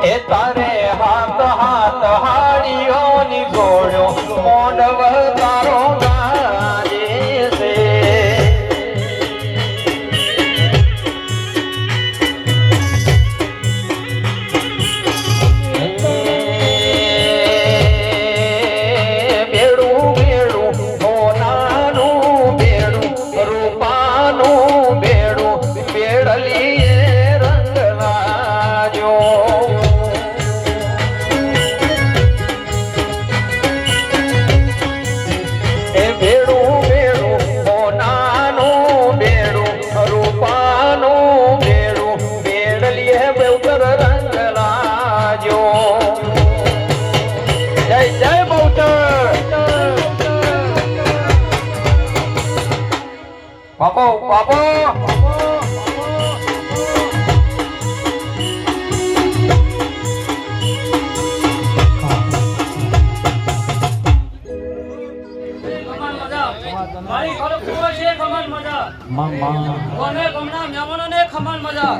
એ તારે હાથ હાથ હાડીઓની જોડ્યો મોડવ તારો ગાજે છે બાપો બાપો મારી ઘરે પૂરો છે ખમણ મજા કોને ગમના મહેમાનોને ખમણ મજા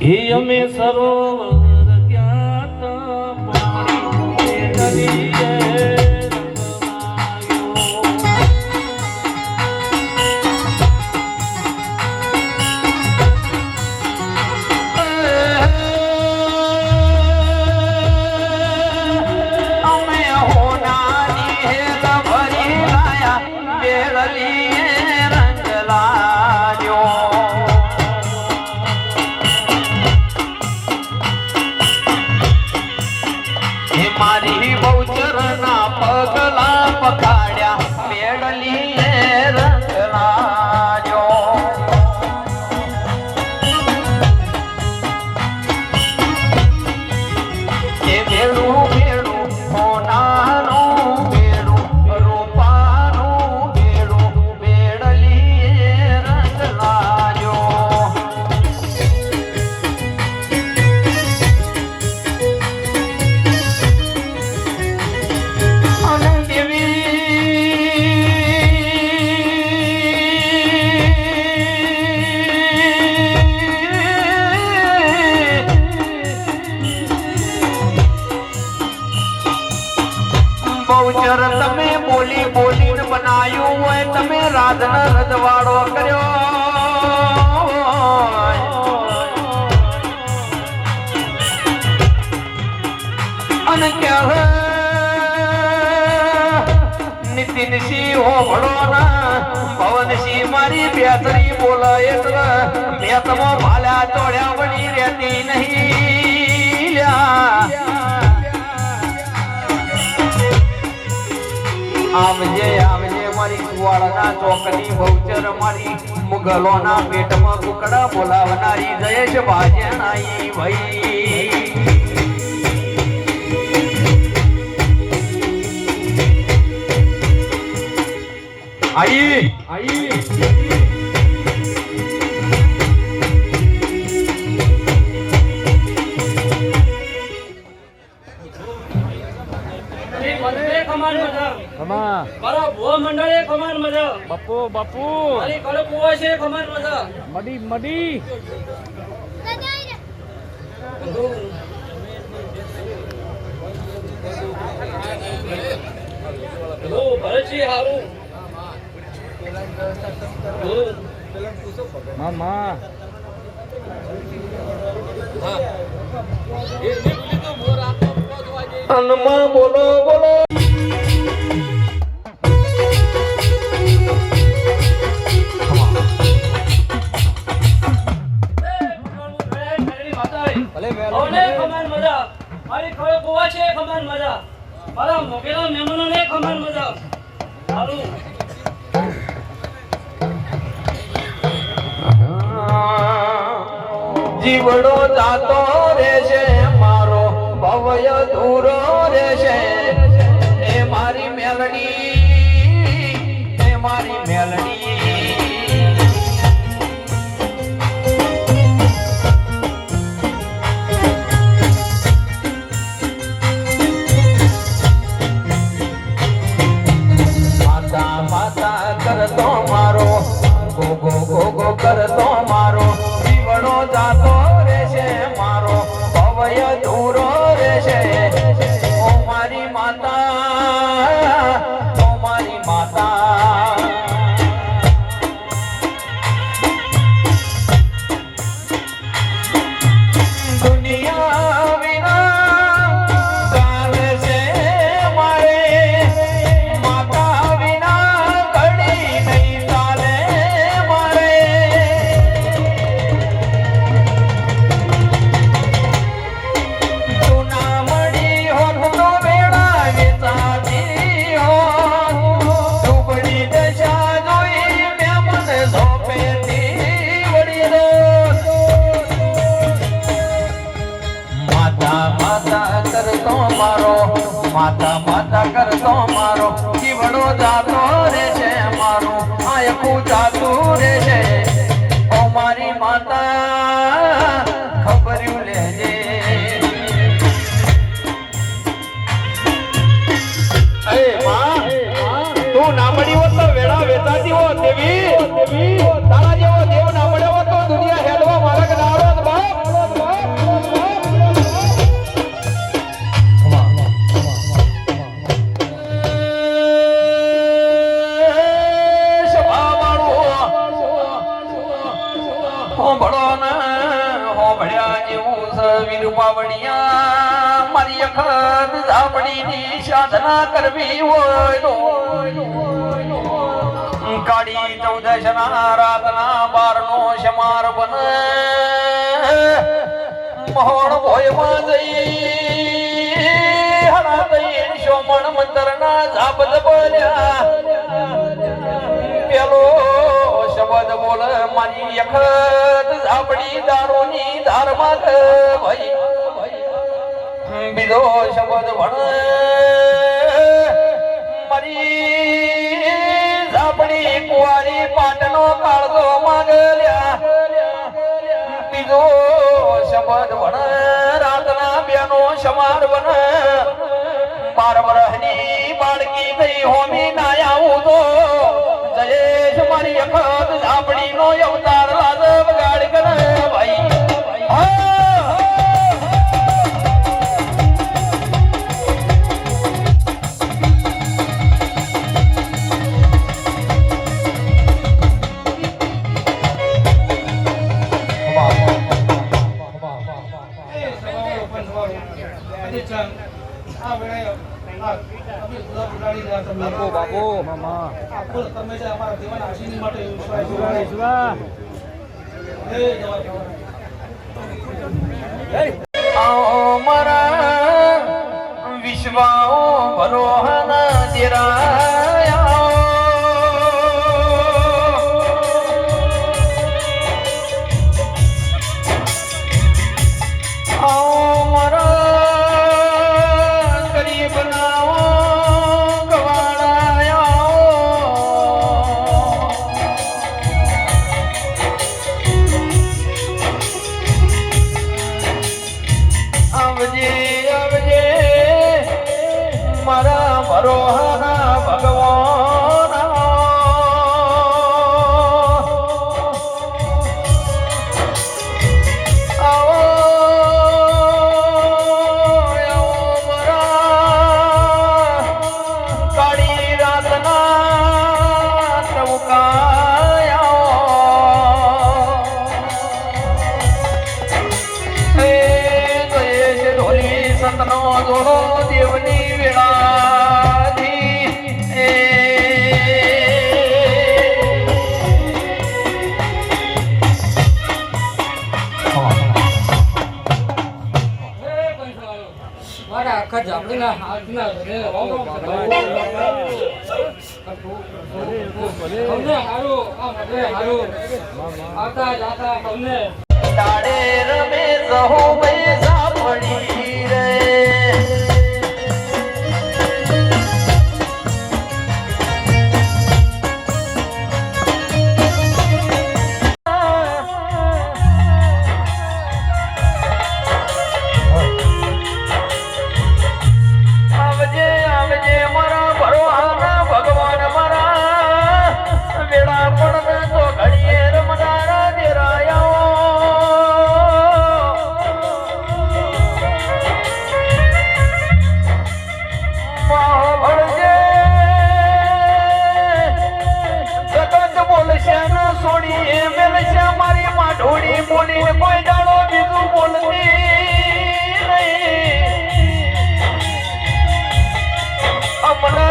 એ અમે સરોવર ક્યાં પાણી નદીએ મારી બહુચરના પગલા પખાડ્યા મેળલી રંગ લાજો એ ભેળું ભેળું સોનાનું ભેળું રૂપાનું ભેળું મેળલી રંગ લાજો બહુચર તમે બોલી બોલીને બનાયું હોય તમે રાધન રજવાડો કર્યો અને કહે નીતિનસિંહ હોભળો ના પવનસિંહ મારી બેતરી બોલે એટલે મેં તમો ભાલ્યા ચોડ્યા વળી રહેતી નહીં લ્યા આવજે આવજે મારી કુવાડના ચોકની બહુચર મારી મુગલોના પેટમાં કુકડા બોલાવનારી જયેશ ભાજનાઈ ભાઈ આઈ આઈ મારા ભુવા મંડળે ખમણ મજા બાપુ બાપુ મારી ઘરે પૂરો છે ખમણ મજા મડી મડી ભરતજી હારું મામા અનમાં બોલો બોલો મારી ઘરે પૂરો છે ખમણ મજા મારા મોકેલા મહેમાનોને ખમણ મજા હારું જીવડો જાતો રહેશે મારો ભવય દૂરો રહેશે એ મારી મેલડી એ મારી મેલડી માતા માતા કરતો મારો ગો ગો ગો ગો કરતો મારો જીવડો મારો માતા માતા કરતો મારો જીવડો જાતો રહેશે મારો આયકું જાતું રહેશે ઓ મારી માતા ખબર્યું લેજે એ માં તું ના મળી હોત તો વેળા વેચાતી હોત દેવી તારા જેવો દેવ ના મળ્યો હોત તો દુનિયા હેડવા મારા કદારો બાપ મારી અખત ઝાપડીની સાધના કરવી હોય તો કાળી ચૌદશના રાતના 12 નો શમાર બને મહોણ ભોયમાં જઈ હણા દઈ શોમણ મંતરના ઝાપદ બોલ્યા પેલો શબ્દ બોલ મારી અખત ઝાપડી દારૂની ધારમાં ભાઈ બીજો શબ્દ ભણ મારી ઝાપડી કુંવારી પાટનો કાળજો માગલ્યા બીજો શબ્દ ભણ રાતના બેનો સમાર બન 12 વર્ષની બાળકી થઈ હોમી ના આવું તો જયેશ મારી અખત ઝાપડીનો અવતાર લાજ બગાડ કરે ભાઈ બાપુ મામા તમે જે અમારા જીવન આશીર્વાદ માટે મારા વિશ્વાઓ ભરોહના દેરાયા મારા ગરીબના મારા ભરોહાના ભગવાન આવો મારા કાળી રાતના ટવકાયા ઢોલી સંતનો જોડો દેવની આખા ઝાપડીના હાથના તમને હારું આ મને હારું આવતા જાતા તમને તાડે રમે રહો ભાઈ ઝાપડી રે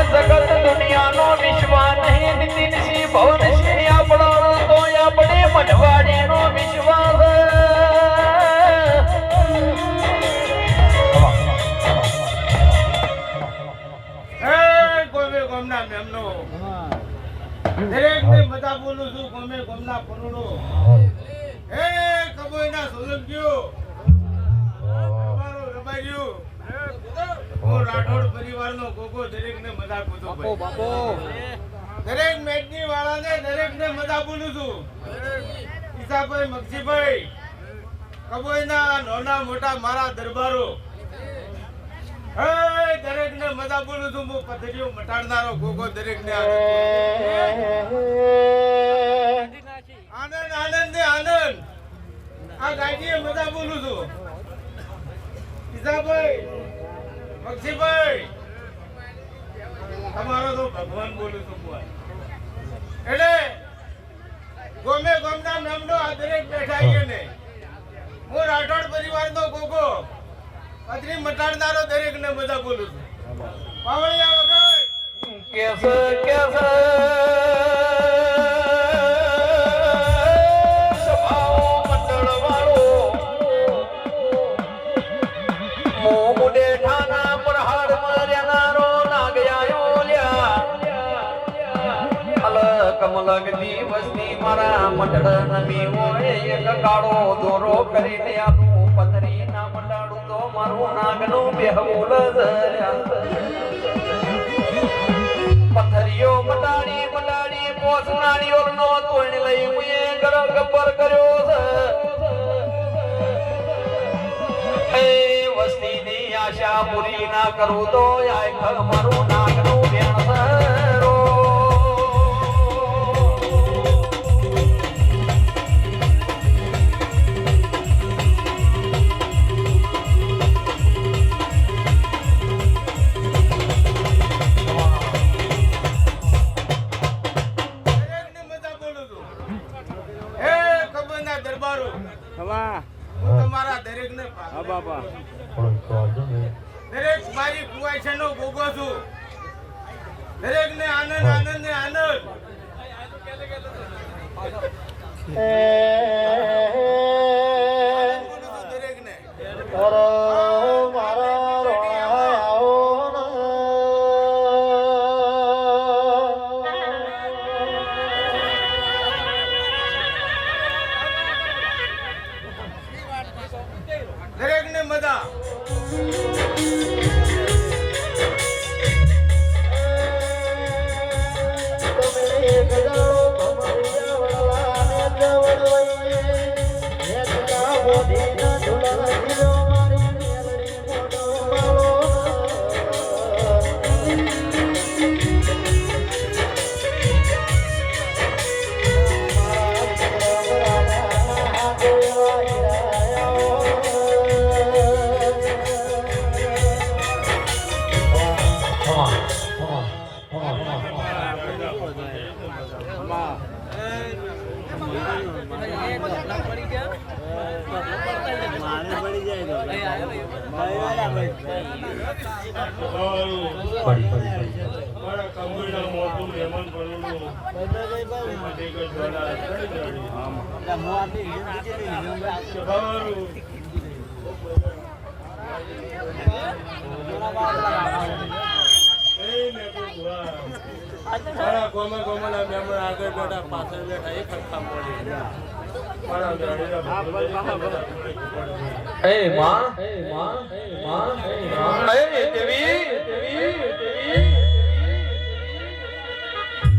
જગત દુનિયાનો વિશ્વાસ નહીં નીતિનસિંહ ભવનસિંહ આપણો તો આપણે મઢવાડીનો વિશ્વાસ ગોમના મેમનો દરેકને મજા બોલું છું ગમે ગોમના પનુડો એ કબોયના સોલંકીઓ તમારો રબાઈયો રાઠોડ પરિવારનો ગોગો દરેકને મજા પૂછો બાપો બાપો દરેક મેચની વાળાને દરેકને મજા બોલું છું ઈસાભાઈ મગજીભાઈ કબોઈના નાના મોટા મારા દરબારો હે દરેકને મજા બોલું છું હું પથરીઓ મટાડનારો ગોગો દરેકને આનંદ આનંદ ને આનંદ આ ગાડીએ મજા બોલું છું ઈસાભાઈ મગજીભાઈ તમારો તો ભગવાન બોલું છું એટલે ગોમે ગોમના નામનો આ દરેક બેઠા છે ને હું રાઠોડ પરિવારનો ગોગો પથરી મટાડનારો દરેકને મજા બોલું છું પાવળિયા વગર કેસ કેસ સ્વભાવ મંડળવાળો મોમુડે ઠાના પર હાડ માર્યાનારો નાગયાયો લ્યા કમલગની વસ્તી મારા મંડળ નમી હોય એક કાળો દોરો કરીને આનું પથરી ના મંડાડું તો મારું નાગનું બેહવું પથરીઓ મટાડી મટાડી પોસનાડીઓ નો તોડ લઈ મુએ ગર ગબ્બર કર્યો છે એ વસ્તીની આશા પૂરી ના કરું તો આ મારું નાગનું બેણ સરો તમારા દરેકને બાપા દરેક મારી કુવાઈશનો ગોગો છું દરેકને આનંદ આનંદ ને આનંદ દરેકને દરેકને મજા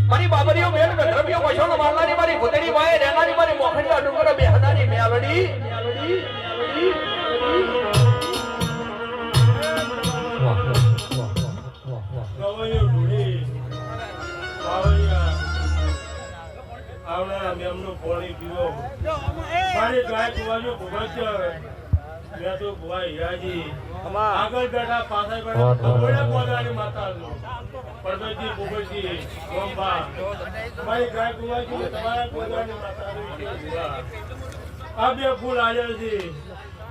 મારી બાબરીઓ બેન ગઢરબીઓ પછોડ મારનારી મારી ભૂતડી વાય રહેનારી મારી મોખડિયા ડુંગર બેહનારી મેલડી આવનારા મેમનો પાણી પીવો મારી ગાય કુવાજો ભગત મેં તો ભુવા હીરાજી આગળ બેઠા પાછળ બેઠા ભગોડા પોદાની માતાનો પરબતજી ભુગતજી ગોંબા મારી ગાય કુવાજી તમારા પોદાની માતાનો આ બે ફૂલ હાજર છે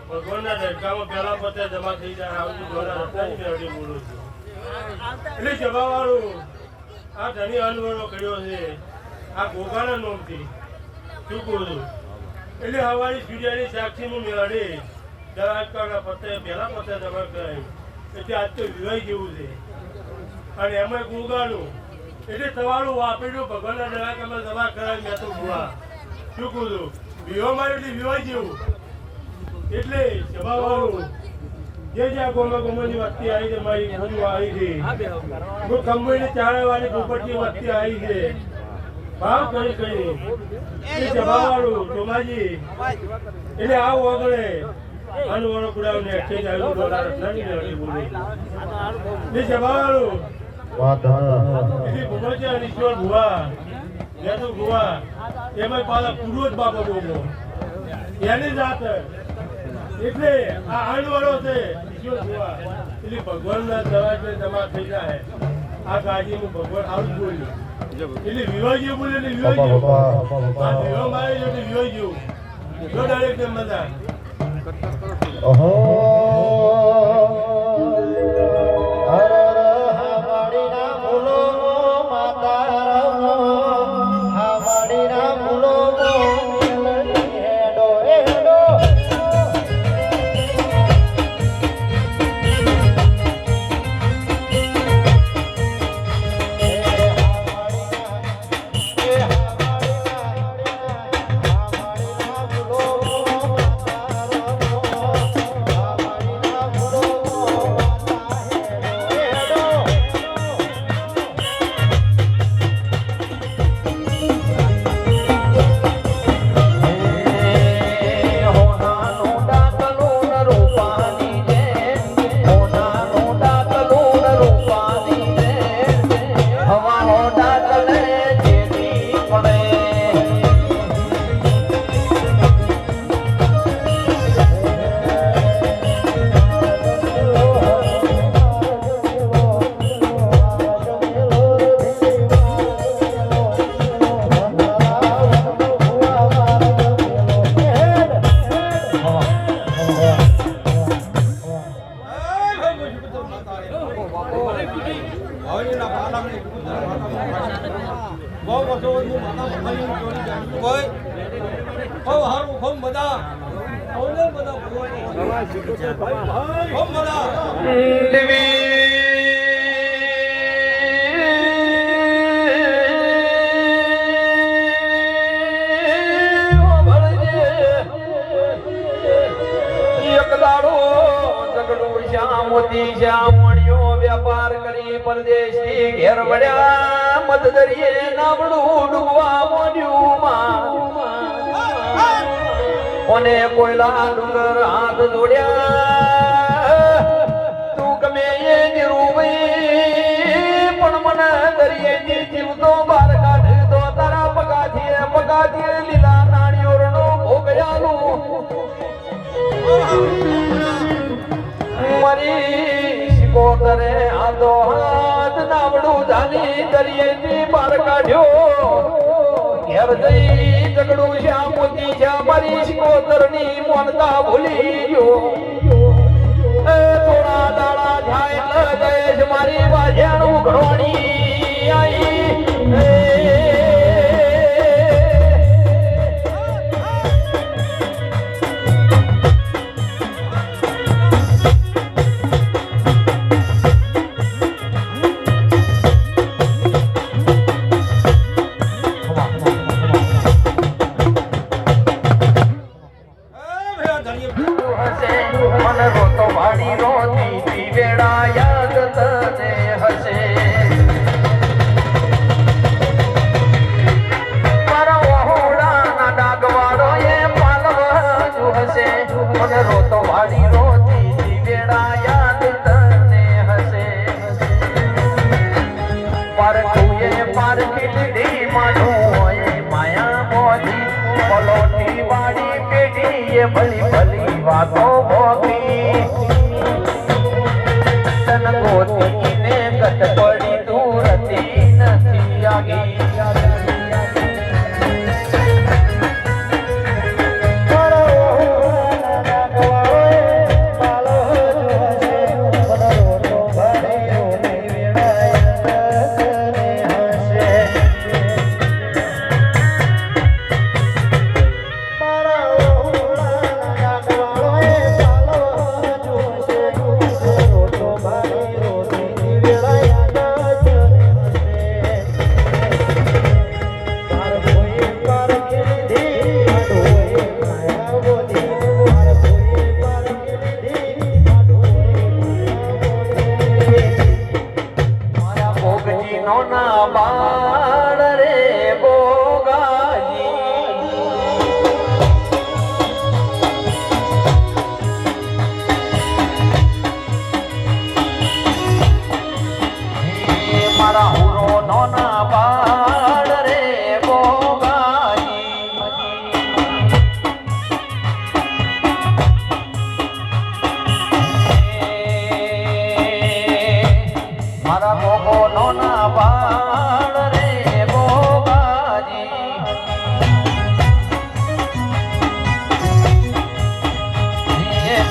ભગવાનના દરગાહમાં પહેલા પતે જમા થઈ જાય આવતી દ્વારા રસ્તાની મેળવી બોલું છું એટલે જવાવાળું આ ધની અનવરો કર્યો છે આ ગોગાના નોમથી શું કહું છું એટલે હવારી સૂર્યાની સાક્ષીનું મેળે દરાજકાના પતે પહેલા પતે જમા કરાય એટલે આજ તો વિવાહ જેવું છે અને એમાં ગોગાનું એટલે તમારું વાપર્યું ભગવાનના દરાજકામાં જમા કરાય મેં તો ભૂવા શું કહું છું વિવાહ માર્યું એટલે વિવાહ જેવું એટલે જવાવાળું જ્યાં ગોમની વસ્તી આવી છે મારી ગુરુ આવી છે હું કંબોઈની ચાળાવાળી પોપટની વસ્તી આવી છે ભાવ કરી કરી એ જવાવાળું ચોમાજી એટલે આ ઓગળે આનું વાળો પુરાવને એક્સચેન્જ આવ્યું બોલા રત્નાની લેવાની બોલી એ જવાવાળું એટલે ભૂગોળ ઈશ્વર ભુવા જેતું ભુવા એમાં પાછા પૂર્વજ બાપો બોલો એની જાત એટલે આ આણવાળો છે ઈશ્વર ભુવા એટલે ભગવાનના દવા છે જમા થઈ જાય આ ગાજી હું ભગવાન આવું જ બોલ્યું એટલે વિવાહ બોલે એટલે વિવાહ વિવાહ મારે એટલે વિવાહ જેવું જો ડાયરેક્ટ મજા व्यापार करी परदेशी घेर वड्या मत दरिये नावडू डुबवा ओने कोयला डुंगर हाथ जोड्या તું ગમે એ નિરૂબી પણ મને દરિયે ની જીવતો બાર કાઢતો તારા પગાથી લીલા નાળિયોરનો ભોગયાલું મારી શિકોતરે આદો હાથ નાવડું ધાની દરિયે ની બાર કાઢ્યો ઘેર જઈ ઝઘડું શ્યા મોતી શ્યા મારી શિકોતરની મોનતા ભૂલી ગયો થોડા દાડા જાય જયેશ મારી બાજ્યાનું ઘરોણી આઈ ભલી ભલી વાતો ભોગી તન ગોતીને ગત પડી દૂરથી નથી આગી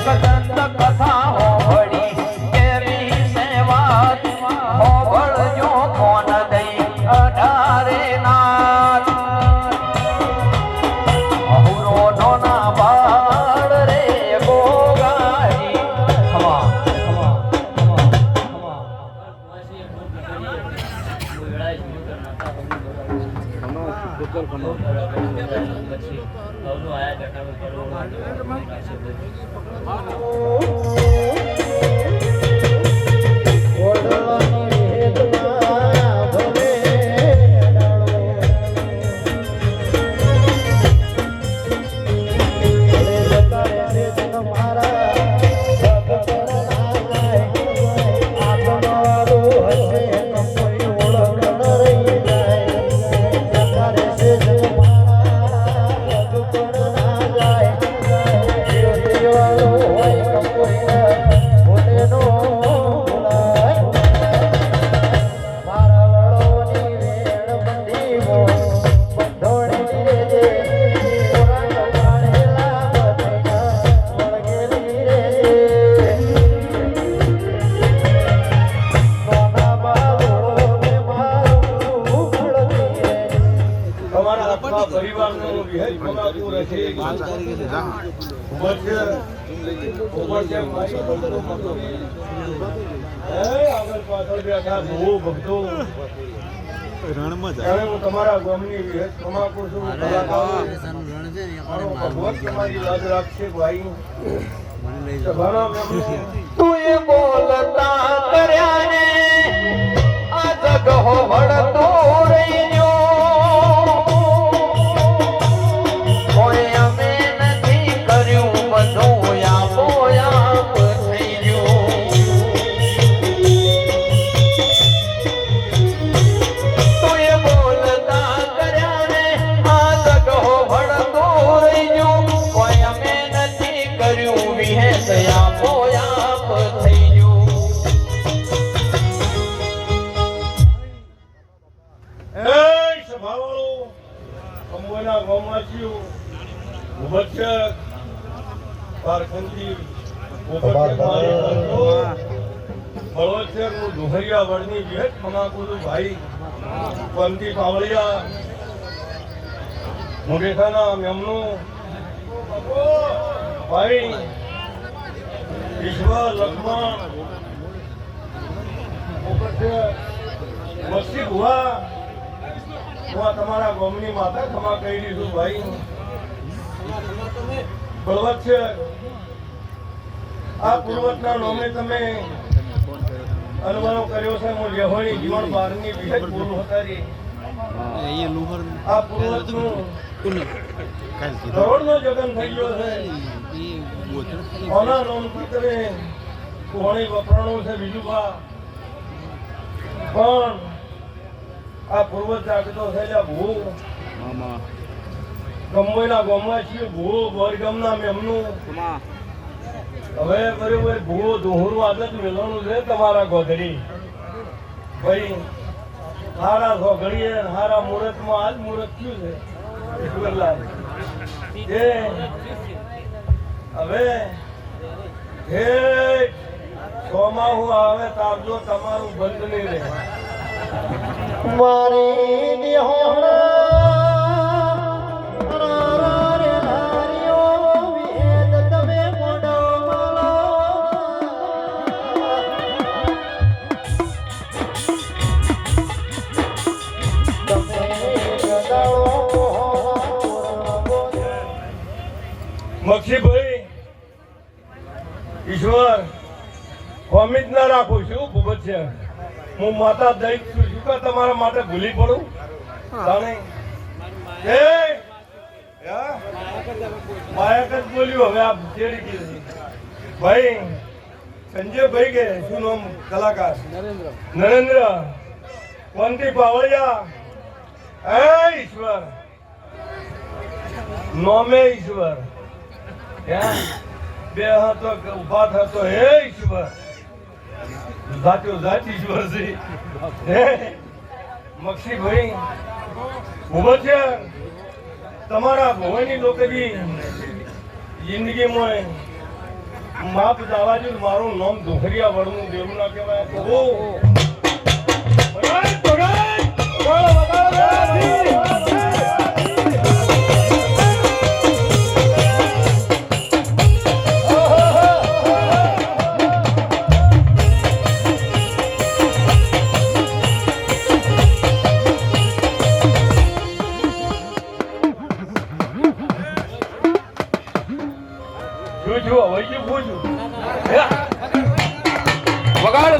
કદંત કથા હોવળી કેવી સેવા હોવળજો કોન દઈ અઢારે નાથ અહુરો નોના બાળ રે ગોગાજી તમારા ગામની વિહેત કમાકુ છું ભગવત તમારી લાજ રાખશે ભાઈ તું એ બોલતા કર્યા ને આ જગ હોવળતો રહી ગયો કોઈ અમે નથી કર્યું બધું આપો આપ થઈ ગયું તું એ બોલતા કર્યા ને આ જગ હોવળતો રહી ગયું કોઈ અમે નથી કર્યું વિહેત આપો આપ થઈ ગયું સભાવાળો અંબોના ગામવાસીઓ ઉભક્ષક પારખંડી બળવત્સરનું દુહરિયા વળની વિહેત ખમાકુલું ભાઈ પંથી પાવળિયા મુઢેઠાના મેમનું ભાઈ ઈશ્વર લક્ષ્મણ વસ્તી ભુવા હું તમારા ગામની માતા ખમા કહી દીધું ભાઈ બળવત છે આ પૂર્વતના નામે તમે અનુભવ કર્યો છે હું લેહોણી જીવન બારની વિહેત બોલું હતારી આ પૂર્વતનું કરોડનો જગન થઈ ગયો છે ઓના નામથી તમે કોણી વપરાણું છે બીજું પણ આ પૂર્વ જાગતો થયેલા ભૂ ગમોયના ગમવા છીએ ભૂ બોરગમના મેમનું હવે બરોબર ભૂ દોહરું આદત મેળવાનું છે તમારા ગોધડી ભાઈ હારા સોઘડીએ હારા મુહૂર્તમાં આજ મુહૂર્ત થયું છે ઈશ્વરલાલ એ હવે હે સોમાહુ આવે તાપજો તમારું બંધ નહીં રહે મારી નિહોણા રે નારીઓ વિહેત તમે મોઢો માલો તમે ગદાળો મક્ષીભાઈ ઈશ્વર અમિત ના રાખું છું ભૂપત છે હું માતા દૈત છું શું કે તમારા માટે ભૂલી પડું જાણે એ માયક જ બોલ્યું હવે આ તેડી કીધી ભાઈ સંજયભાઈ કે શું નામ કલાકાર નરેન્દ્ર વંતી પાવળિયા એ ઈશ્વર નોમે ઈશ્વર બે હાથો ઉભા થતો હે ઈશ્વર જાત્યો જાત ઈશ્વર છે મક્ષીભાઈ ઉભો છે તમારા ભવાની લોકોની જિંદગીમાં માપ દાવાજી મારું નામ ધોખરિયા વળનું દેવું ના કહેવાય ઓ ભગાય ભગાય જો હવે પૂછું વગાડ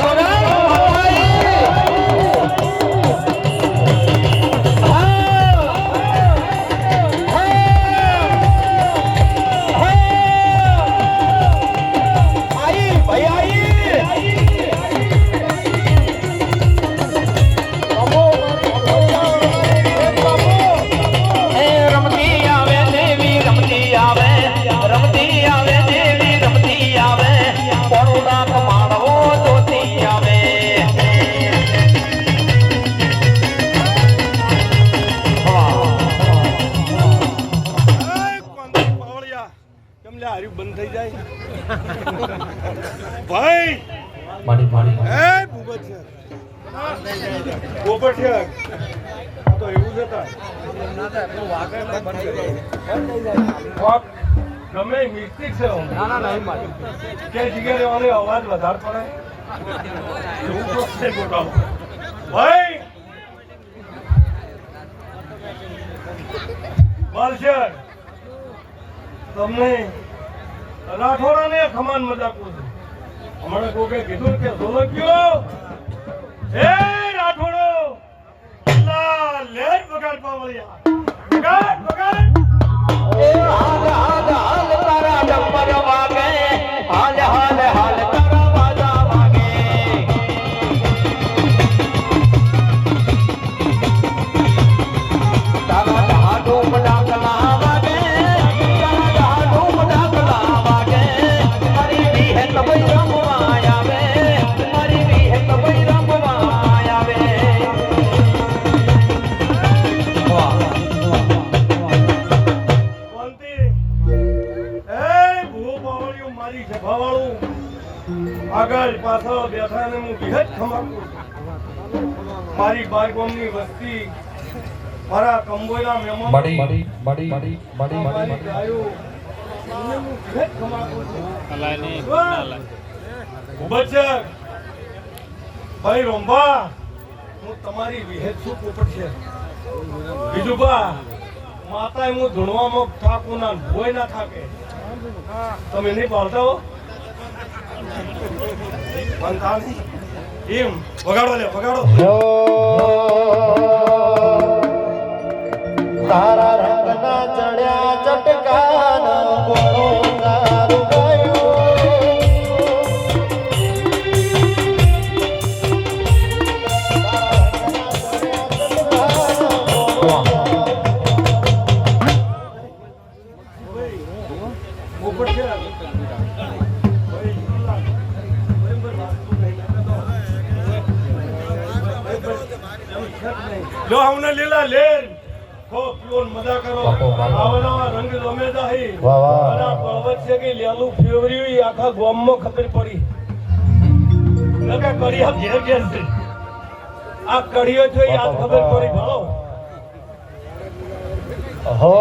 બંધ થઈ જાય ભાઈ માડી માડી એ ભૂપત છે પોપટ છે તો એવું છે તાર ગમે મિસ્ટેક છે કે જગ્યાએ રહેવાનો અવાજ વધારે પડે એવું તો છે ગોટાળો ભાઈ બાલશર તમને રાઠોડાને ખમાન મજાક પૂછું હમણાં કોકે કીધું કે સોલંકીઓ હે રાઠોડો લા લેર બગાડ પાવળિયા બગાડ બગાડ એ હાલ હાલ હાલ તારા ડંબર વાગે હાલ હાલ હાલ તારા વાજા વાગે તારા ઢાઢો ડાકલા વાગે તારા ઢાઢો ડાકલા વાગે મારી વિહે તબઈ રમવા આવે મારી વિહે તબઈ રમવા આવે વાહ કોંતી એ ભૂ પાવળિયો મારી સભાવાળું આગળ પાછળ બેઠા ને હું વિહત ખમાકું મારી બારગોમની વસ્તી મારા કંબોયના મહેમાન માડી માડી માડી માડી માડી મારી માડી ગાયો એમને હું વિહત ખમાકું છું ઉબચક ભાઈ રોંબા હું તમારી વિહેત છું પોપટ છે બીજું બા માતાએ હું ધૂણવામાં થાકું ના ભોય ના થાકે તમે નહીં પાડતા હો બનતા નહીં એમ વગાડો લે વગાડો તારા રંગના ચડ્યા ચટકાન ગોળો તારું પોપટ છે લો હમને લીલા લેન ખૂબ પ્યોર મજા કરો બાપો, બાપો. આવા રંગ ગમે જાહી વાહ, વાહ. અને આ પર્વત છે કે લેલું ફેવરી આખા ગામમાં ખબર પડી લગા કડી આપ ઘેર ઘેર છે આ કડીઓ છે ઈ આજ ખબર પડી ભાળો હો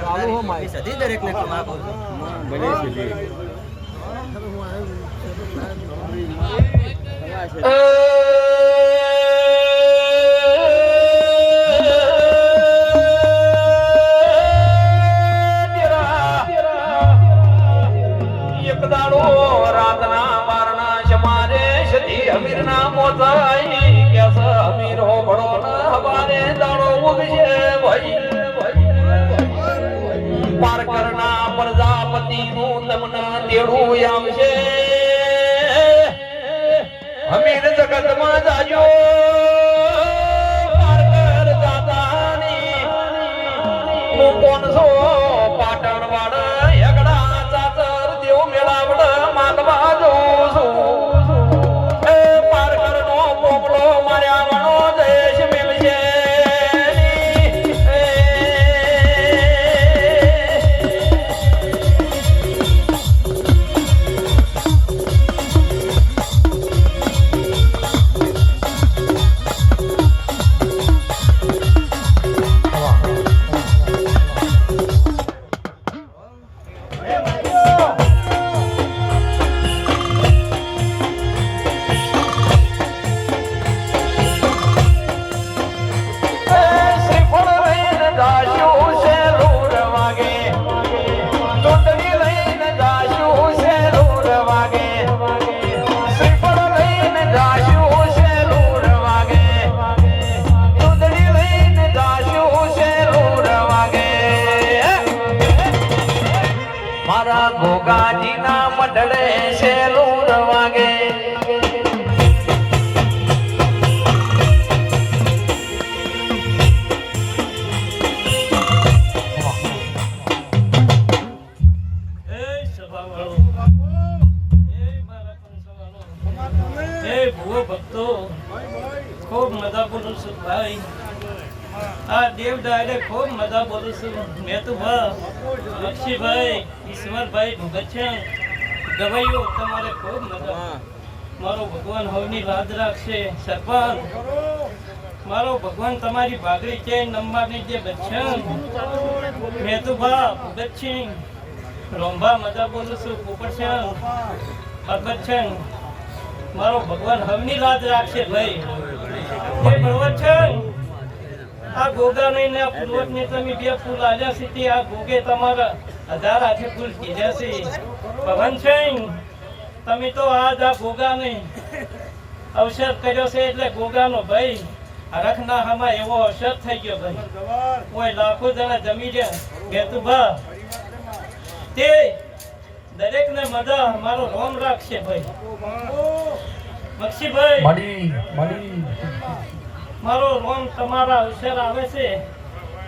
ચાલુ હો માય દરેકને કામ આપો છો. એક દાડો રાતના બારના સમારે શ્રી હમીરના મોતાઈ કેસ હમીર હો ભણો ન હવારે દાડો ઉગશે ભાઈ પારકરના પ્રજાપતિનું તમને તેડું આવશે હમીર જગતમાં જાજો પારકર દાદાની હું કોણ છો પાટણ વાળા હેગડા ચાચર દેવ મેળાવડ માગવા જોઉં છું એ પારકરનો પોપડો માર્યા વણો દેશ મેલશે મારા ગોગાજીના મંડળે શેલું વાગે ખૂબ મજા બોલું છું ભાઈ આ દેવ ડાયરે ખૂબ મજા બોલું છું મેં તો લક્ષીભાઈ ઈશ્વરભાઈ ભગતસિંહ ગવાઈઓ તમારે ખૂબ મજા મારો ભગવાન હવની રાજ રાખશે સરપંચ મારો ભગવાન તમારી ભાગરી છે નંબરની જે બચ્ચન મેં તો ભગતસિંહ રોંભા મજા બોલું છું પોપટસિંહ ભગતસિંહ મારો ભગવાન હવની રાજ રાખશે ભાઈ એ બરોબર છે આ ગોગા નહીં ને પૂર્વજ ને તમે બે ફૂલ આવ્યા છે તે આ ગોગે તમારા 1000 હાથે ફૂલ કીધા છે ભગવાન છે તમે તો આજ આ ગોગા નહીં અવસર કર્યો છે એટલે ગોગાનો ભાઈ રખના હામાં એવો અવસર થઈ ગયો ભાઈ કોઈ લાખો જણા જમી ગયા ગેતુભા તે દરેક ને મજા મારો રોમ રાખશે ભાઈ મક્ષીભાઈ મારો રોમ તમારા અવસર આવે છે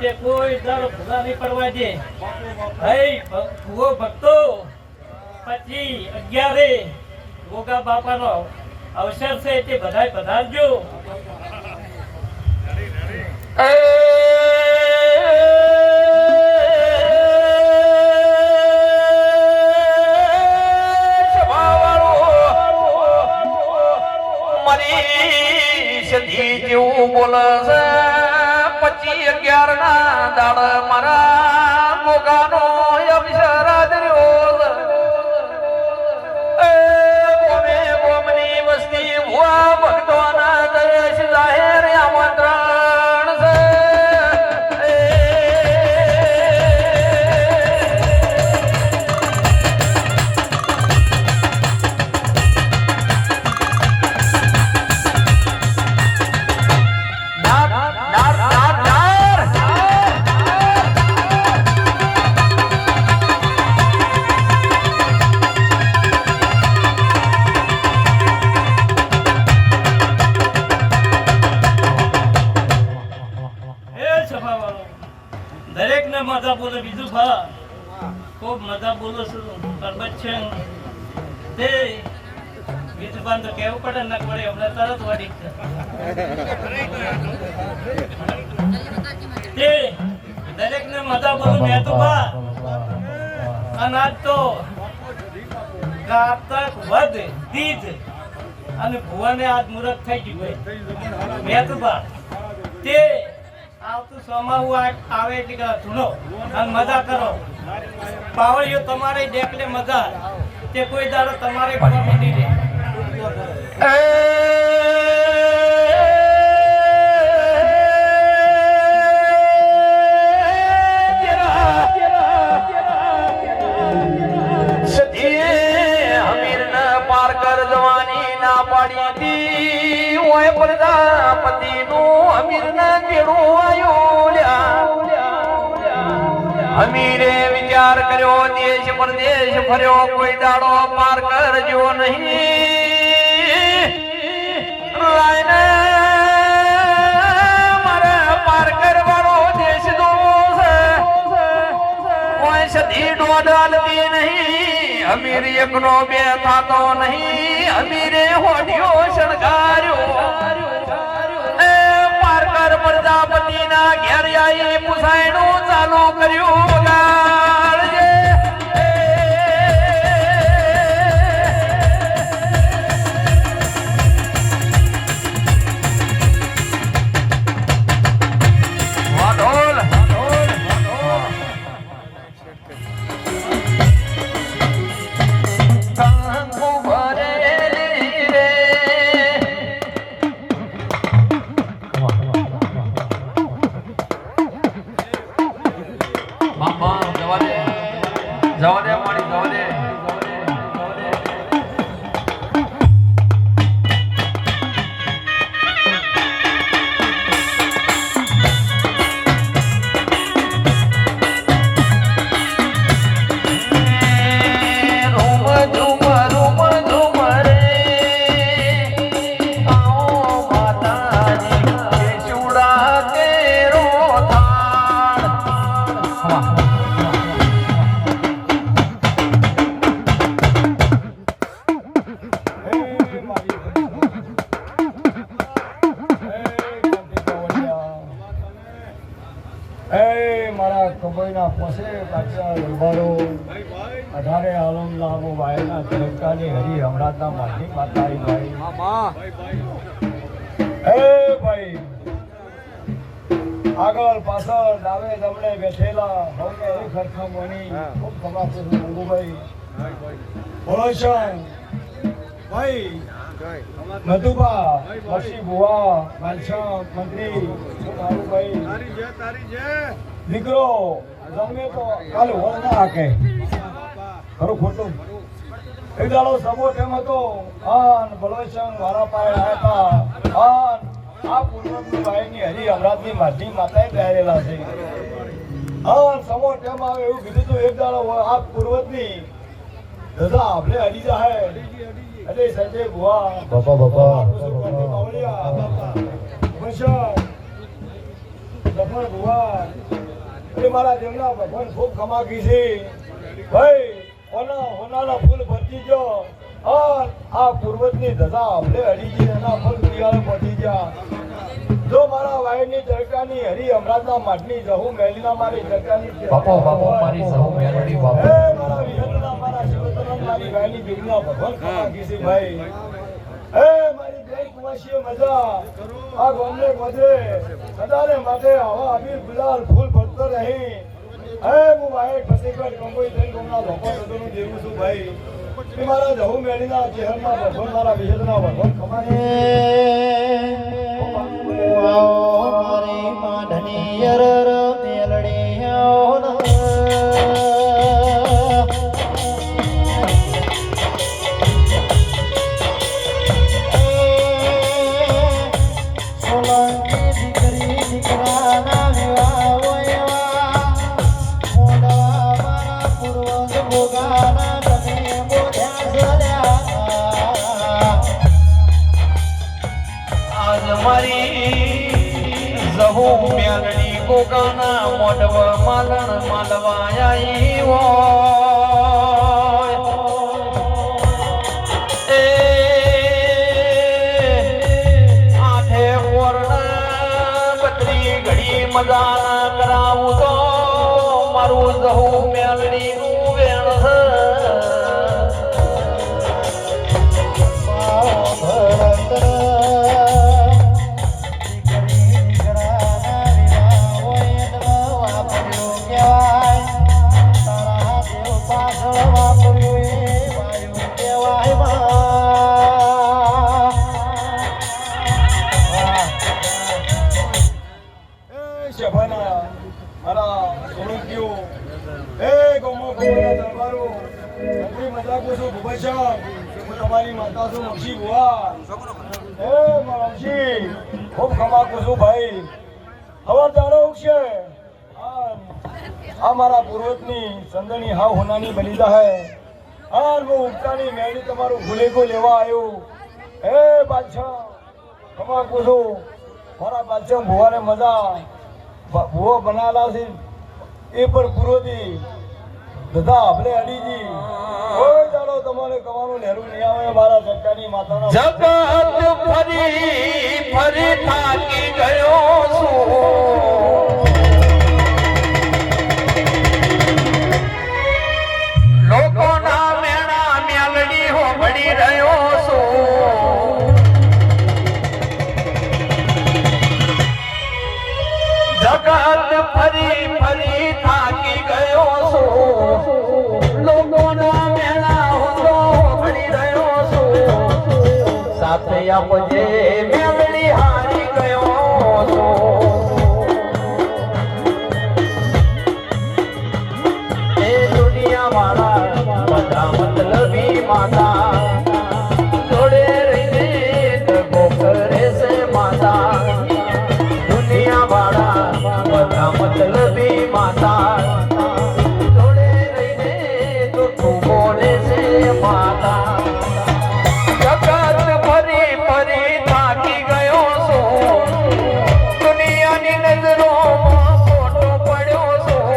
તે કોઈ દર ભૂલા નહીં પડવા દે ભાઈ ભૂવો ભક્તો 25/11 ગોગા બાપાનો અવસર છે તે બધાય પધારજો બોલે છે 25/11 ના દાડ મારા ગોગાનો અવસર આદર્યો ગોમે ગોમની વસ્તી ભુવા ભક્તોના દરેશ જાહેર આમંત્રણ છે દરેક ને મજા બોલે બીજું ભા ખૂબ મજા બોલો છું પરબત છે તે બીજું બાંધ કેવું પડે ના પડે હમણાં તરત વાડી તે દરેક ને મજા બોલું મેં તો ભા અનાજ તો કાતક વધ દીધ અને ભુવાને આજ મુહૂર્ત થઈ ગયું ભાઈ મેં તો ભા તે આવતું સોમાવું આવે એટલે કે ધૂનો અને મજા કરો. પાવળીઓ તમારે ડેકલે મજા તે કોઈ દાડો તમારે કોમી નહીં રહે. પ્રજાપતિ નું અમીર ના કેળું આવ્યું. અમીરે વિચાર કર્યો દેશ પરદેશ ફર્યો કોઈ દાડો પાર કરજો નહીં. લાઈને મારે પાર કરવાનો દેશ દૂર છે. કોઈ સદી દોડ હાલતી નહીં. અમીર એકનો બે થાતો નહીં. અમીરે હોડિયો શણગાર્યો. પ્રજાપતિ ના ઘેર આઈ પુસાયણું ચાલુ કર્યું. જવા દે મારી જવા દે. મારા કબઈના પોસે પાછા ઉભારો 18 આલમ લાગુ ભાઈના સરકારની હરી હમણાં માટી માતા ભાઈ ભાઈ આગળ પાછળ ડાવે જમણે બેઠેલા હવે એ ખરખા મોની ખૂબ ખબર છે મંગુભાઈ ભરોશન ભાઈ મધુબા પછી બુવા માલશા મંત્રી મારું ભાઈ દીકરો જમે તો કાલે હોલ ના હાકે ખરું ખોટું એક દાડો સબો તેમ હતો આન બળવસંગ મારા પાસે આવ્યા હતા આન આ પૂર્વજની ભાઈની હરી અમરાતની માટી માતાએ પહેરેલા છે આન સમો તેમ આવે એવું કીધું તો એક દાડો આ પૂર્વજની દાદા આપણે હરી જાય અરે સંજય બુઆ બાપા મારા દેવના ભગવાન ખૂબ કમાકી છે ભાઈ હોનાના ફૂલ ભરતી જો આ પૂર્વજની ધજા આપણે હરીજી એના ફૂલ પિયાળે પહોંચી ગયા જો મારા વાયની ચરકાની હરી અમરાજના માટની જહુ મેલીના મારી ચરકાની બાપો મારી જહુ મેલડી બાપો મારા વિહરના મારા શિવતરન મારી વાયની દેવના ભગવાન કમાકી છે ભાઈ મારી બેન કુવાશીએ મજા આ ગોમને વધે સદાને માટે હવા અબીર ગુલાલ ફૂલ ભરતો રહી હું ભાઈ ફસીકર કંબોઈ જઈને ગોમના લોકો બધું દેવું છું ભાઈ એ મારા જહુ મેળીના ચહેરમાં ભગવાન મારા વિહરના ભગવાન કમાને મારી માધની અરર મેલડી કોકાના મોઢવ માલણ માલવા આઈ હોય એ આઠે ઓરણા બત્રી ઘડી મજા કરાવું તો મારું જહુ મેલડી નું વેણ મારા સોળંકીઓ એ ગોમો ગોમના દરબારો નકરી મજાક છું ભૂપેશા હું તમારી માતા છું મક્ષી બુઆ એ મક્ષી ખૂબ ખમાકું છું ભાઈ ખબર જાણો છે આ મારા પૂર્વજની સંદણી હાવ હોનાની બલિદા હે આ હું ઉગતાની મેળી તમારું ગુલેગો લેવા આવ્યો એ બાદશાહ ખમાકું છું મારા બાદશાહ ભુવાને મજા ભુવો બનાવેલા છે એ પણ પૂર્વથી બધા આપણે અડીજી કોઈ ચાલો તમારે કવાનું નહેરું નહીં આવે મારા સરકારની માતાના જગત ફરી થાકી ગયો છું લોકોના મેણા મેલડી હોભળી રહ્યો છું જગત ફરી થાકી ગયો છું લોકોના મેળા હોભળી રહ્યો છું સાથે આપજે મેળડી હારી ગયો છું એ દુનિયા વાળા બધા મતલબી માતા જોડે રહીને દગો કરે છે માતા દુનિયા વાળા બધા મતલબી માતા જોડે રહીને દુઃખું બોલે છે માતા જગત ફરી થાકી ગયો છું દુનિયાની નજરોમાં ખોટો પડ્યો છું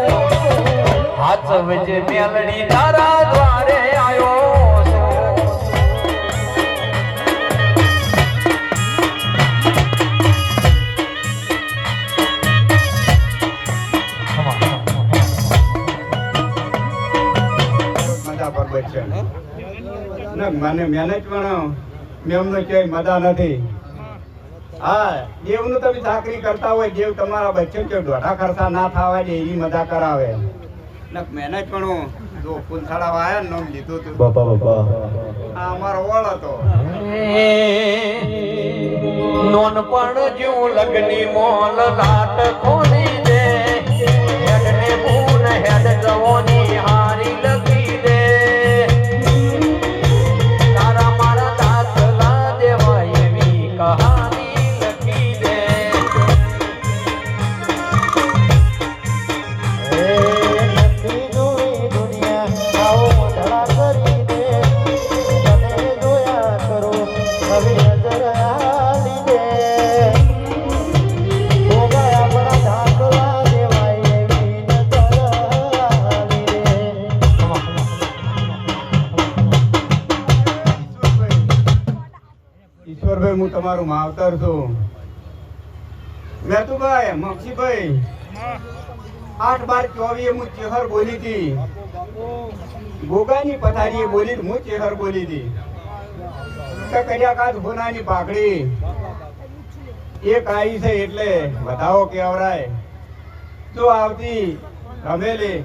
હાથ વચ્ચે મેલડી તારા દ્વારે આવ્યો મને મહેનત પણ મેમને ક્યાંય મજા નથી હા દેવનું તમે ચાકરી કરતા હોય દેવ તમારા બચ્ચે કે દોઢા ખર્ચા ના થવા દે એવી મજા કરાવે મહેનત પણ જો ફૂલછાડા વાયા ને નામ લીધું હતું બાપા આ અમારો ઓળ હતો નોનપણ જ્યું લગની મોલ લાટ ખોલી દે હેડને પૂન હેડ જવોની હારી લગી દે તારા મારા દાખલા દેવાય એવી કહાની લખી દે નથી જોઈ દુનિયા આવો મોઢા કરી દે તને જોયા કરો હવે નજર આલી દે ઈશ્વરભાઈ હું તમારું માવતર છું મેતુભાઈ મક્ષીભાઈ 8/12/24 હું ચેહર બોલી હતી ગોગાની પથારીએ બોલી હું ચેહર બોલી હતી કર્યા કાચ હોનાની પાઘડી એક આવી છે એટલે વધાવો કેવરાય જો આવતી રમેલી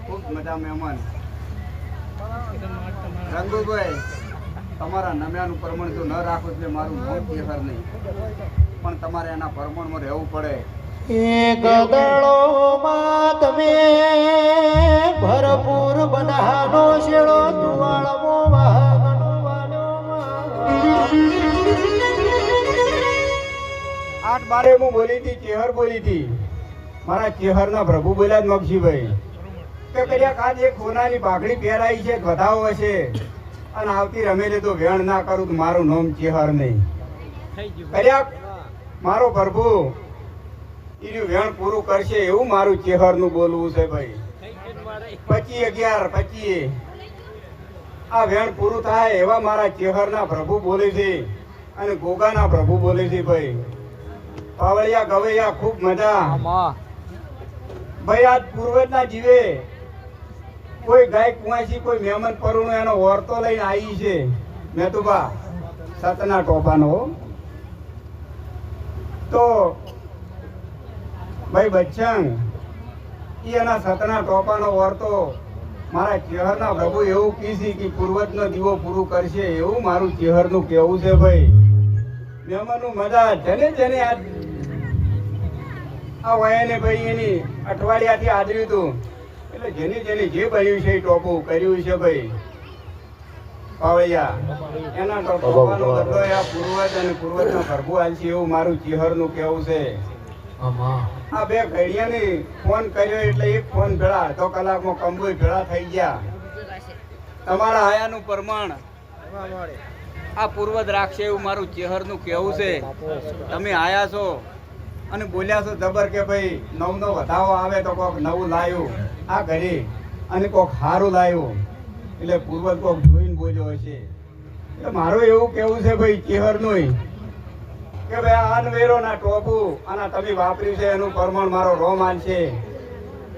ખૂબ મજા મહેમાન રંગુભાઈ તમારા નમ્યાનું પ્રમાણ જો ન રાખો એટલે મારું મોત ચેહર નહીં પણ તમારે એના પ્રમાણમાં રહેવું પડે એક દળોમાં તમે ભરપૂર બનાનો શેડો તુવાળમો વાહનો આઠ બારે હું બોલી હતી ચેહર બોલી હતી મારા ચેહરના પ્રભુ બોલ્યા જ મક્ષીભાઈ કે કર્યા કાજ એક સોનાની પાઘડી પહેરાઈ છે વધાવો હશે અને આવતી રમેલે તો વેણ ના કરું તો મારું નામ ચેહર નહીં કર્યા મારો પ્રભુ એનું વેણ પૂરું કરશે એવું મારું ચેહરનું બોલવું છે ભાઈ 25/11/25 આ વેણ પૂરું થાય એવા મારા ચેહરના પ્રભુ બોલે છે અને ગોગાના પ્રભુ બોલે છે ભાઈ પાવળિયા ગવૈયા ખૂબ મજા ભાઈ આજ પૂર્વજના જીવે કોઈ ગાય કુવાસી કોઈ મહેમાન પરુણો એનો ઓરતો લઈને આવી છે મેતુબા સતના ટોપાનો તો ભાઈ બચ્ચન એના સતના ટોપાનો ઓરતો મારા ચેહરના પ્રભુ એવું કીધી કે પૂર્વજનો દીવો પૂરું કરશે એવું મારું ચેહરનું કહેવું છે ભાઈ મહેમાનનું મજા જેને આ વયાને ભાઈ એની અઠવાડિયાથી આદર્યું હતું. એટલે જેની જેની જે બન્યું છે એ ટોપું કર્યું છે ભાઈ પાવળિયા એના ટોપાનો બદલો આ પૂર્વજ અને પૂર્વજનો પ્રભુ આલશે એવું મારું ચિહરનું કહેવું છે. આ બે ઘડિયાની ફોન કર્યો એટલે એક ફોન ભેળા અડધો કલાકમાં કંબોય ભેળા થઈ ગયા. તમારા આયાનું પ્રમાણ આ પૂર્વજ રાખશે એવું મારું ચેહરનું કહેવું છે. તમે આયા છો અને બોલ્યા છો જબર કે ભાઈ નવનો વધાવો આવે તો કોક નવું લાવ્યું આ ઘરે અને કોક સારું લાવ્યું એટલે પૂર્વજ કોક જોઈને બોલ્યો હશે. એટલે મારું એવું કહેવું છે ભાઈ ચેહરનું કે ભાઈ આ અનવેરો ના ટોપું અને તમે વાપર્યું છે એનું પ્રમાણ મારો રોમાન છે.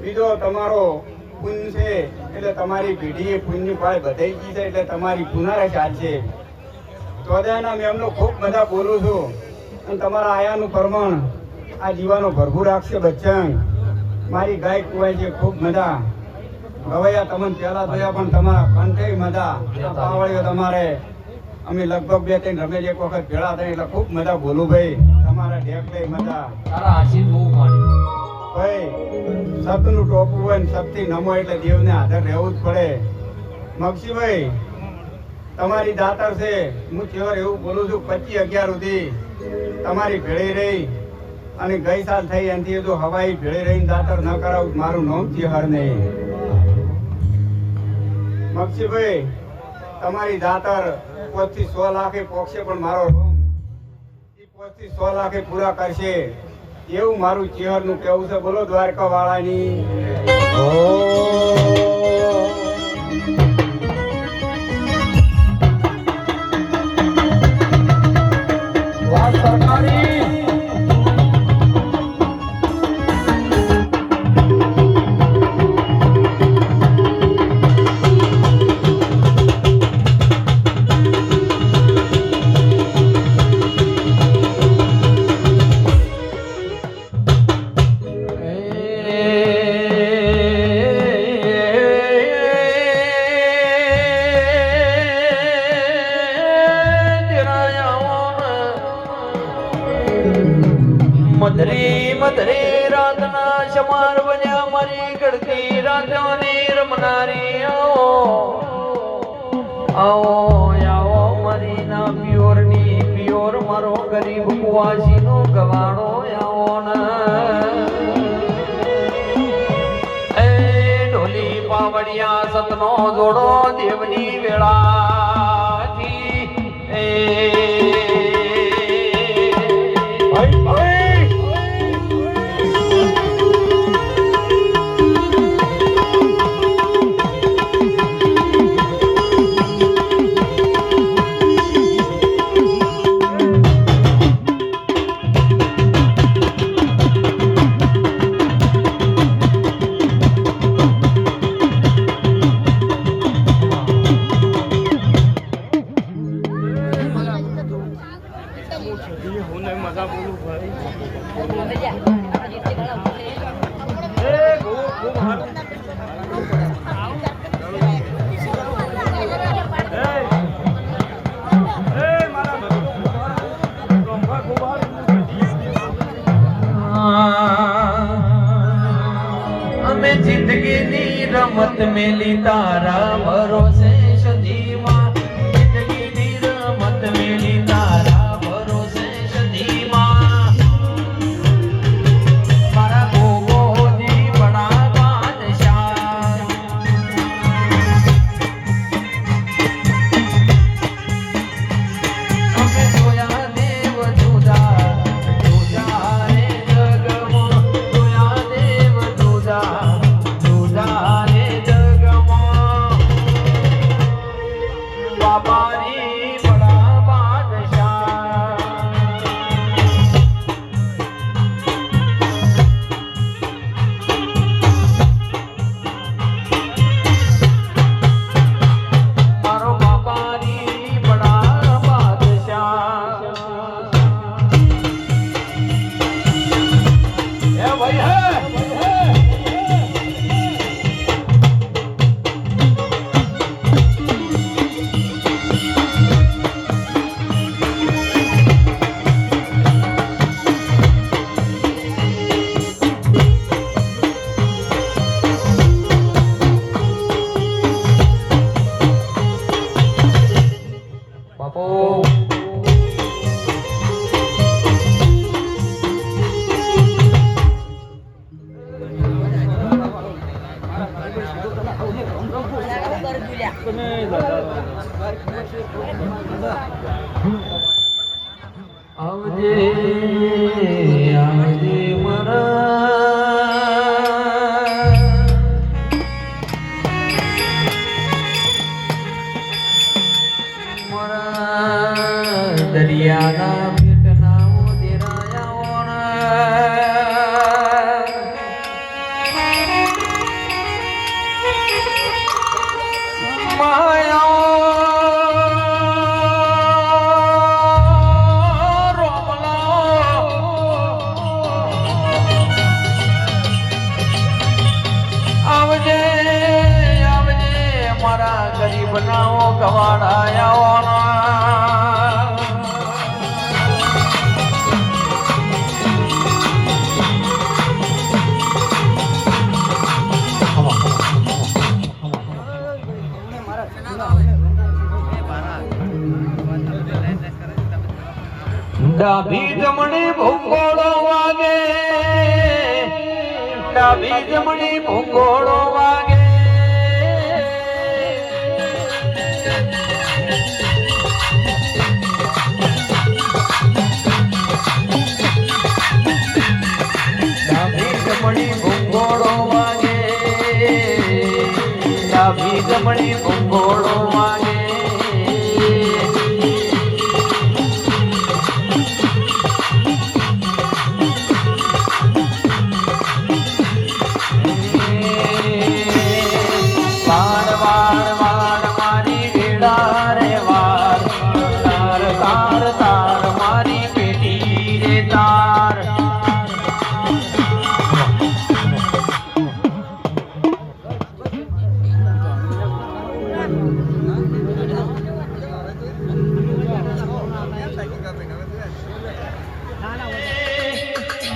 બીજો તમારો પુણ્ય છે એટલે તમારી પેઢીએ પુણ્ય ફળ બધાઈ ગઈ છે એટલે તમારી પુનારે ચાલશે. ચોદાના મેમનો ખૂબ બધા બોલું છું અને તમારા આયાનું પ્રમાણ આ જીવાનો ભરપૂર રાખશે. બચ્ચન મારી ગાય કુવાય છે ખૂબ મજા ગવૈયા તમને પહેલા થયા પણ તમારા કંઠે મજા પાવળીઓ તમારે અમે લગભગ 2-3 રમેશ એક વખત ભેળા થઈ એટલે ખૂબ મજા બોલું ભાઈ તમારા ઢેકલે મજા ભાઈ સતનું ટોપું હોય ને સતથી નમો એટલે દેવને હાજર રહેવું જ પડે. મગસીભાઈ તમારી દાતર છે હું ચેવર એવું બોલું છું 25-11 સુધી તમારી ભેળી રહી અને ગઈ સાલ થઈ એનાથી જો હવાઈ ભેળી રહીને દાતર ન કરાવું મારું નામ ચેહર નહીં. મગસીભાઈ તમારી દાતર 5 થી 100 લાખે પોકશે પણ મારો રોમ 5 થી 100 લાખે પૂરા કરશે એવું મારું ચેહરનું કહેવું છે. બોલો દ્વારકા વાળાની વાત સરકારી મધરી મધરી રાતના સમાર બન્યા મારી ગળતી રાતોની રમનારી આવો આવો આવો મારી ના પિયોરની પિયોર મારો ગરીબ કુવાસીનો ગવાણો આવો એ ઢોલી પાવડિયા સતનો જોડો દેવની વેળાથી એ અમે જિંદગીની રમત મેલી તારા ભરોસે સદીમાં જિંદગીની રમત મેલી તારા ભરોસે સદીમાં મારા ગોગોજી બડા બાદશાહ અમે જોયા દેવ જુદા જુદા રે જગમાં જોયા દેવ જુદા જુદા રે જગમાં મેના પેટના બનાવો ગવાડાયા ડાભી જમણી ભૂગોળો વાગે ડાભી જમણી ભૂગોળો વાગે જમણી ભૂગોળો વાગે વાર વાર વાર મારી વેળા રે વાર તાર તાર તાર મારી પેટી રે તાર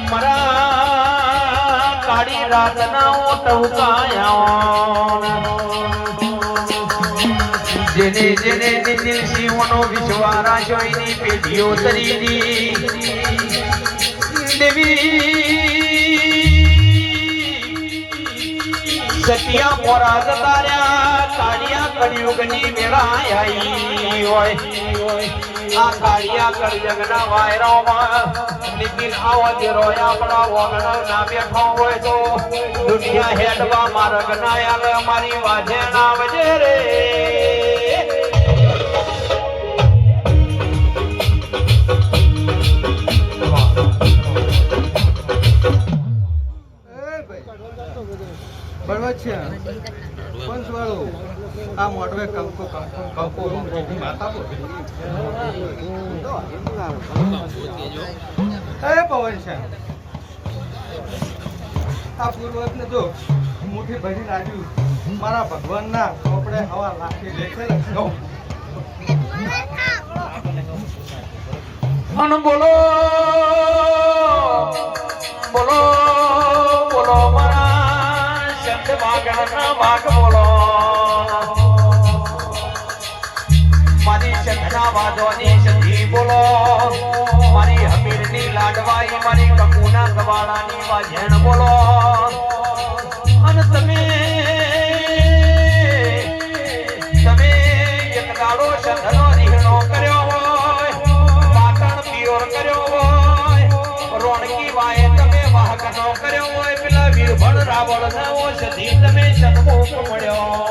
મરા કાળી રાતના ટવકાયા જેને જેને દિલ શિવનો વિશ્વારા જોઈની પેઢીઓ તરીની દેવી સત્યા મોરા જતાર્યા કાળિયા કળિયુગની વેળા આવી હોય આ કાળિયા કળિયુગના વાયરામાં લેકિન આવા જેરો આપણા વગણ ના બેઠો હોય તો દુનિયા હેડવા માર્ગ ના આલે મારી વાજે ના વજે રે બળવચ્છા પંચવાળો આ મોટવે કંકો કંકો માતા એ પવન છે આ પૂર્વજને જો મુઠ્ઠી ભરી રાખ્યું મારા ભગવાનના ચોપડે હવા લાખી દેખે ને અન બોલો બોલો બોલો મારા શબ્દ વાગણના વાગ બોલો મારી શબ્દના વાદોની સધી બોલો મારી હમીરની લાડવાઈ મારી કકુના ગવાડાની વાજણ બોલો અને તમે એક દાડો શંધનો રીહણો કર્યો હોય પાટણ પિયોર કર્યો હોય રોણકી વાય તમે વાહકનો કર્યો હોય પેલા વીરભણ રાવણ ના સધી તમે સન્મુખ મળ્યો